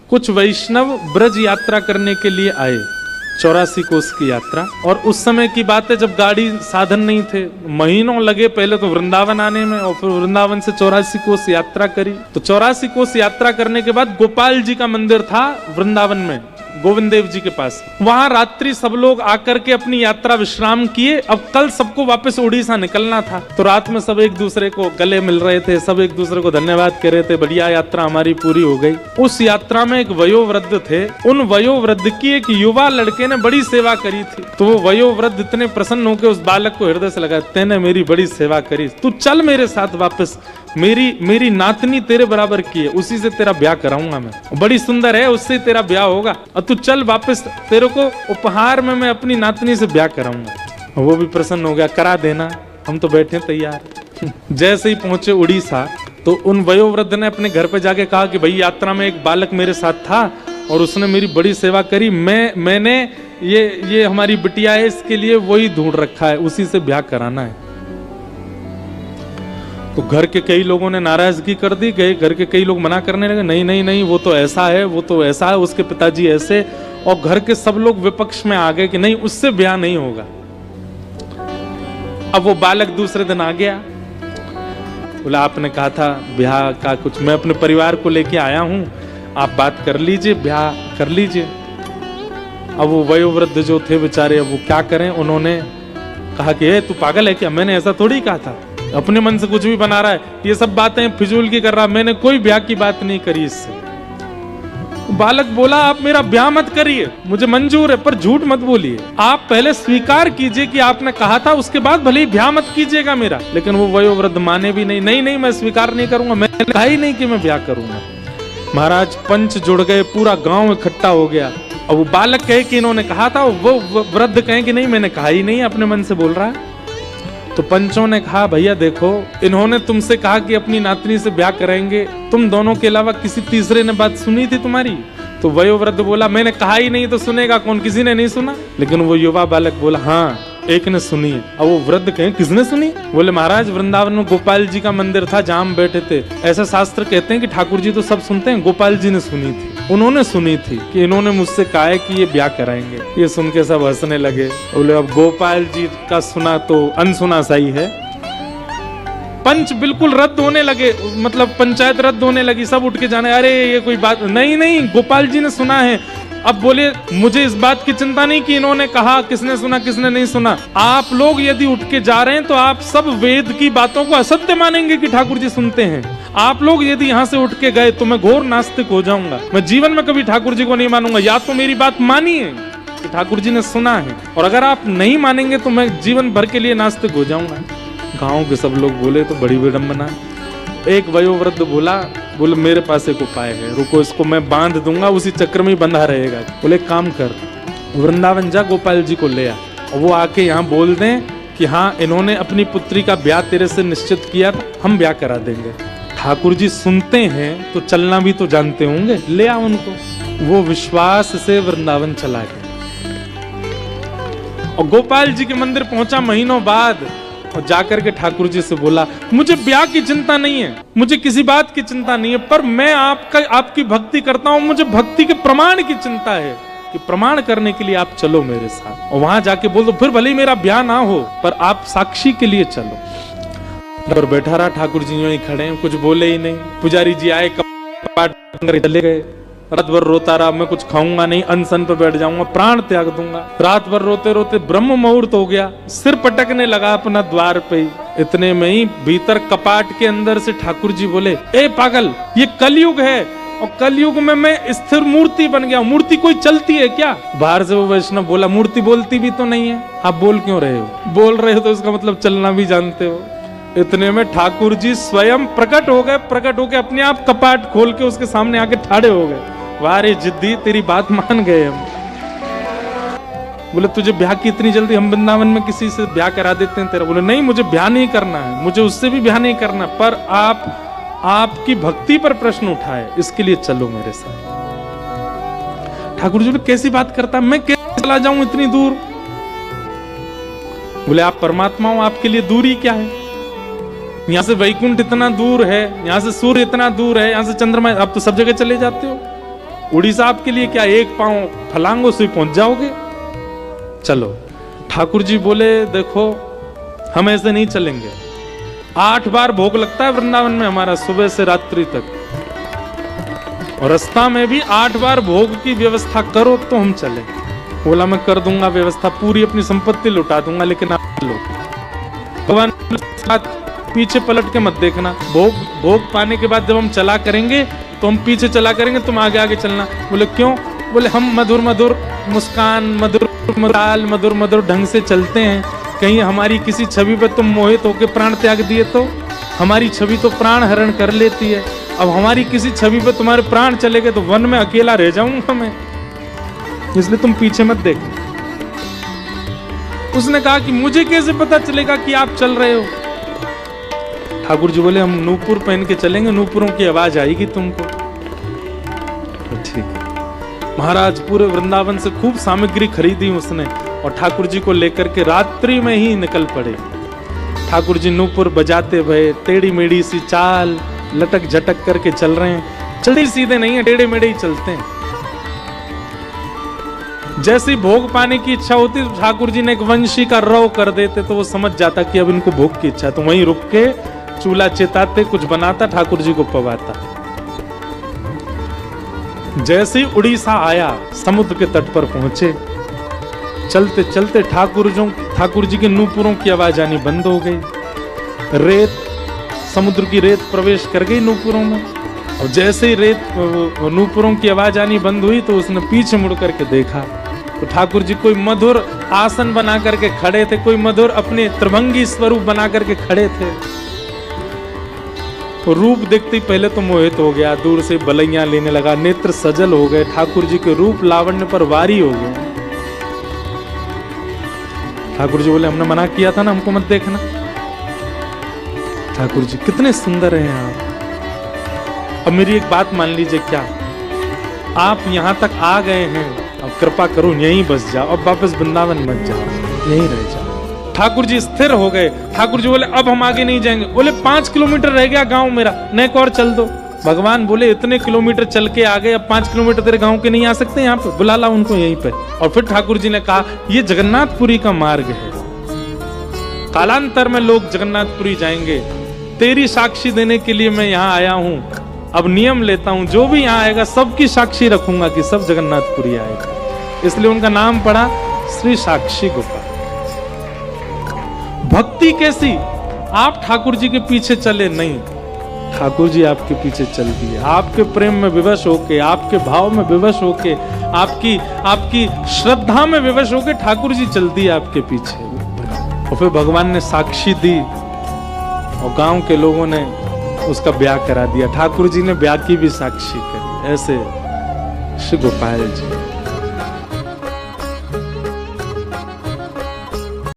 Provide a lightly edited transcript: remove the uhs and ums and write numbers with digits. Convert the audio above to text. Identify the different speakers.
Speaker 1: कुछ वैष्णव ब्रज यात्रा करने के लिए आए, 84 कोस की यात्रा। और उस समय की बात है जब गाड़ी साधन नहीं थे, महीनों लगे पहले तो वृंदावन आने में, और फिर वृंदावन से 84 कोस यात्रा करी। तो 84 कोस यात्रा करने के बाद गोपाल जी का मंदिर था वृंदावन में, गोविंद देव जी के पास। वहां रात्रि सब लोग आकर के अपनी यात्रा विश्राम किए। अब कल सबको वापस उड़ीसा निकलना था, तो रात में सब एक दूसरे को गले मिल रहे थे, सब एक दूसरे को धन्यवाद कह रहे थे, बढ़िया यात्रा हमारी पूरी हो गई। उस यात्रा में एक वयोवृद्ध थे, उन वयोवृद्ध की एक युवा लड़के ने बड़ी सेवा करी थी। तो वो वयोवृद्ध इतने प्रसन्न होकर उस बालक को हृदय से लगा, तेने मेरी बड़ी सेवा करी, तू चल मेरे साथ वापस, मेरी नातनी तेरे बराबर की है, उसी से तेरा ब्याह कराऊंगा मैं, बड़ी सुंदर है, उससे तेरा ब्याह होगा, और तू चल वापस, तेरे को उपहार में मैं अपनी नातनी से ब्याह कराऊंगा। वो भी प्रसन्न हो गया, करा देना, हम तो बैठे तैयार। जैसे ही पहुंचे उड़ीसा तो उन वयोवृद्ध ने अपने घर पे जाके कहा कि भाई यात्रा में एक बालक मेरे साथ था और उसने मेरी बड़ी सेवा करी, मैंने ये हमारी बिटिया है, इसके लिए वही ढूंढ रखा है, उसी से ब्याह कराना है। तो घर के कई लोगों ने नाराजगी कर दी, घर के कई लोग मना करने लगे, नहीं नहीं नहीं, वो तो ऐसा है, वो तो ऐसा है, उसके पिताजी ऐसे, और घर के सब लोग विपक्ष में आ गए कि नहीं, उससे ब्याह नहीं होगा। अब वो बालक दूसरे दिन आ गया, बोला आपने कहा था ब्याह का कुछ, मैं अपने परिवार को लेके आया हूं, आप बात कर लीजिए, ब्याह कर लीजिए। अब वो वयोवृद्ध जो थे बेचारे, अब वो क्या करें, उन्होंने कहा कि तू पागल है क्या, मैंने ऐसा थोड़ी कहा था, अपने मन से कुछ भी बना रहा है, ये सब बातें फिजूल की कर रहा, मैंने कोई ब्याह की बात नहीं करी इससे। बालक बोला आप मेरा ब्याह मत करिए, मुझे मंजूर है, पर झूठ मत बोलिए, आप पहले स्वीकार कीजिए कि आपने कहा था, उसके बाद भले ही ब्याह मत कीजिएगा मेरा। लेकिन वो वयोवृद्ध माने भी नहीं, नहीं नहीं मैं स्वीकार नहीं करूंगा, मैंने कहा ही नहीं कि मैं ब्याह करूंगा। महाराज पंच जुड़ गए, पूरा गांव इकट्ठा हो गया, और वो बालक कहे कि इन्होंने कहा था, वो वृद्ध कहे कि नहीं मैंने कहा ही नहीं, अपने मन से बोल रहा है। तो पंचों ने कहा भैया देखो, इन्होंने तुमसे कहा कि अपनी नातनी से ब्याह करेंगे, तुम दोनों के अलावा किसी तीसरे ने बात सुनी थी तुम्हारी? तो वयोवृद्ध बोला मैंने कहा ही नहीं, तो सुनेगा कौन, किसी ने नहीं सुना। लेकिन वो युवा बालक बोला हाँ एक ने सुनी है। अब वो वृद्ध कहे किसने सुनी? बोले महाराज वृंदावन में गोपाल जी का मंदिर था जहां हम बैठे थे, ऐसा शास्त्र कहते हैं कि ठाकुर जी तो सब सुनते हैं, गोपाल जी ने सुनी थी, उन्होंने सुनी थी कि इन्होंने मुझसे कहा है कि ये ब्याह कराएंगे। ये सुन के सब हंसने लगे, बोले अब गोपाल जी का सुना तो अनसुना सही है। पंच बिल्कुल रद्द होने लगे, मतलब पंचायत रद्द होने लगी, सब उठ के जाने, अरे ये कोई बात नहीं, नहीं गोपाल जी ने सुना है। अब बोले मुझे इस बात की चिंता नहीं कि इन्होंने कहा किसने सुना किसने नहीं सुना, आप लोग यदि उठ के जा रहे हैं तो आप सब वेद की बातों को असत्य मानेंगे कि ठाकुर जी सुनते हैं। आप लोग यदि यहाँ से उठ के गए तो मैं घोर नास्तिक हो जाऊंगा, मैं जीवन में कभी ठाकुर जी को नहीं मानूंगा। या तो मेरी बात मानिए कि ठाकुर जी ने सुना है, और अगर आप नहीं मानेंगे तो मैं जीवन भर के लिए नास्तिक हो जाऊंगा। गांव के सब लोग बोले तो बड़ी विडंबना। एक वयोवृद्ध बोले मेरे पास एक उपाय है, रुको इसको मैं बांध दूंगा, उसी चक्र में ही बंधा रहेगा। बोले काम कर, वृंदावन जा गोपाल जी को ले आ, और वो आके यहाँ बोल दें कि हाँ इन्होंने अपनी पुत्री का ब्याह तेरे से निश्चित किया था, हम ब्याह करा देंगे। ठाकुर जी सुनते हैं तो चलना भी तो जानते होंगे, ले आ उनको। वो विश्वास से वृंदावन चला गया और गोपाल जी के मंदिर पहुंचा महीनों बाद, और जाकर के ठाकुर जी से बोला मुझे ब्याह की चिंता नहीं है, मुझे किसी बात की चिंता नहीं है, पर मैं आपकी भक्ति करता हूँ, मुझे भक्ति के प्रमाण की चिंता है कि प्रमाण करने के लिए आप चलो मेरे साथ। और वहां जाके बोल दो फिर भले ही मेरा ब्याह ना हो पर आप साक्षी के लिए चलो। और बैठा रहा, ठाकुर जी वहीं खड़े हैं, कुछ बोले ही नहीं। पुजारी जी आए, कपाट चले गए। रात भर रोता रहा, मैं कुछ खाऊंगा नहीं, अनशन पे बैठ जाऊंगा, प्राण त्याग दूंगा। रात भर रोते रोते ब्रह्म मुहूर्त हो गया, सिर पटकने लगा अपना द्वार पे। इतने में ही भीतर कपाट के अंदर से ठाकुर जी बोले ए पागल, ये कलयुग है और कलयुग में मैं स्थिर मूर्ति बन गया। मूर्ति कोई चलती है क्या? बाहर से वो वैष्णव बोला मूर्ति बोलती भी तो नहीं है, आप बोल क्यों रहे हो? बोल रहे हो तो इसका मतलब चलना भी जानते हो। इतने में ठाकुर जी स्वयं प्रकट हो गए, प्रकट होके अपने आप कपाट खोल के उसके सामने आके ठाड़े हो गए। वाह रे जिद्दी, तेरी बात मान गए हम। बोले तुझे ब्याह की इतनी जल्दी, हम वृंदावन में किसी से ब्याह करा देते हैं तेरा। बोले नहीं मुझे ब्याह नहीं करना है, मुझे उससे भी ब्याह नहीं करना, पर आपकी भक्ति पर प्रश्न उठाए, इसके लिए चलो मेरे साथ। ठाकुर जी ने कैसी बात करता, मैं कैसे चला जाऊं इतनी दूर? बोले आप परमात्मा हो, आपके लिए दूरी क्या है? यहाँ से वैकुंठ इतना दूर है, यहाँ से सूर्य इतना दूर है, यहाँ से चंद्रमा, आप तो सब जगह चले जाते हो। उड़ीसा आपके लिए क्या एक पांव फलांगों से पहुंच जाओगे? चलो। ठाकुर जी बोले देखो हम ऐसे नहीं चलेंगे। 8 बार भोग लगता है वृंदावन में हमारा, सुबह से रात्रि तक, और रास्ता में भी 8 बार भोग की व्यवस्था करो तो हम चले। बोला मैं कर दूंगा व्यवस्था, पूरी अपनी संपत्ति लुटा दूंगा, लेकिन आप लो। भगवान पीछे पलट के मत देखना। भोग पाने के बाद जब हम चला करेंगे तो हम पीछे चला करेंगे, तुम आगे आगे चलना। बोले क्यों? बोले हम मधुर मधुर मुस्कान, मधुर मधुर मधुर ढंग से चलते हैं, कहीं हमारी किसी छवि पर तुम मोहित होकर प्राण त्याग दिए तो? हमारी छवि तो प्राण हरण कर लेती है, अब हमारी किसी छवि पर तुम्हारे प्राण चले गए तो वन में अकेला रह जाऊंगा मैं, इसलिए तुम पीछे मत देखो। उसने कहा कि मुझे कैसे पता चलेगा कि आप चल रहे हो? ठाकुर जी बोले हम नूपुर पहन के चलेंगे, नूपुरों की आवाज आएगी तुमको। ठीक है। महाराज पूरे वृंदावन से खूब सामग्री खरीदी उसने और ठाकुर जी को लेकर के रात्रि में ही निकल पड़े। ठाकुर जी नूपुर बजाते भये, टेढ़ी मेढ़ी सी चाल, लटक झटक करके चल रहे हैं। चलते सीधे नहीं है, टेढ़े मेढ़े ही चलते हैं। जैसे भोग पाने की इच्छा होती तो ठाकुर जी ने एक वंशी का रव कर देते तो वो समझ जाता कि अब इनको भोग की इच्छा है, तो वहीं रुक के चूल्हा चिताते, कुछ बनाता, ठाकुर जी को पवाता। जैसे ही उड़ीसा आया, समुद्र के तट पर पहुंचे, चलते चलते ठाकुर जी के नूपुरों की आवाज आनी बंद हो गई। रेत, समुद्र की रेत प्रवेश कर गई नूपुरों में, और जैसे ही रेत नूपुरों की आवाज आनी बंद हुई तो उसने पीछे मुड़ करके देखा तो ठाकुर जी कोई मधुर आसन बना करके खड़े थे, कोई मधुर अपने त्रिभंगी स्वरूप बना करके खड़े थे। तो रूप देखते ही पहले तो मोहित हो गया, दूर से बलैया लेने लगा, नेत्र सजल हो गए, ठाकुर जी के रूप लावण्य पर वारी हो गए। ठाकुर जी बोले हमने मना किया था ना, हमको मत देखना। ठाकुर जी कितने सुंदर हैं आप। अब मेरी एक बात मान लीजिए, क्या आप यहां तक आ गए हैं, अब कृपा करो यहीं बस जाओ, अब वापस वृंदावन मत जाओ, यहीं रह जाओ। ठाकुर जी स्थिर हो गए। ठाकुर जी बोले अब हम आगे नहीं जाएंगे। बोले 5 किलोमीटर रह गया गांव मेरा, नेक और चल दो। भगवान बोले इतने किलोमीटर चल के आ गए, अब 5 किलोमीटर तेरे गांव के नहीं आ सकते यहाँ पे? बुला ला उनको यहीं पे। और फिर ठाकुर जी ने कहा ये जगन्नाथपुरी का मार्ग है, कालांतर में लोग जगन्नाथपुरी जाएंगे, तेरी साक्षी देने के लिए मैं यहाँ आया हूँ। अब नियम लेता हूँ, जो भी यहाँ आएगा सबकी साक्षी रखूंगा कि सब जगन्नाथपुरी आएगा। इसलिए उनका नाम पड़ा श्री साक्षी गोपाल। भक्ति कैसी? आप ठाकुर जी के पीछे चले नहीं, ठाकुर जी आपके पीछे चल दिए, आपके प्रेम में विवश होके, आपके भाव में विवश होके, आपकी श्रद्धा में विवश होके ठाकुर जी चल दिए आपके पीछे। और फिर भगवान ने साक्षी दी और गांव के लोगों ने उसका ब्याह करा दिया। ठाकुर जी ने ब्याह की भी साक्षी करी। ऐसे श्री गोपाल जी।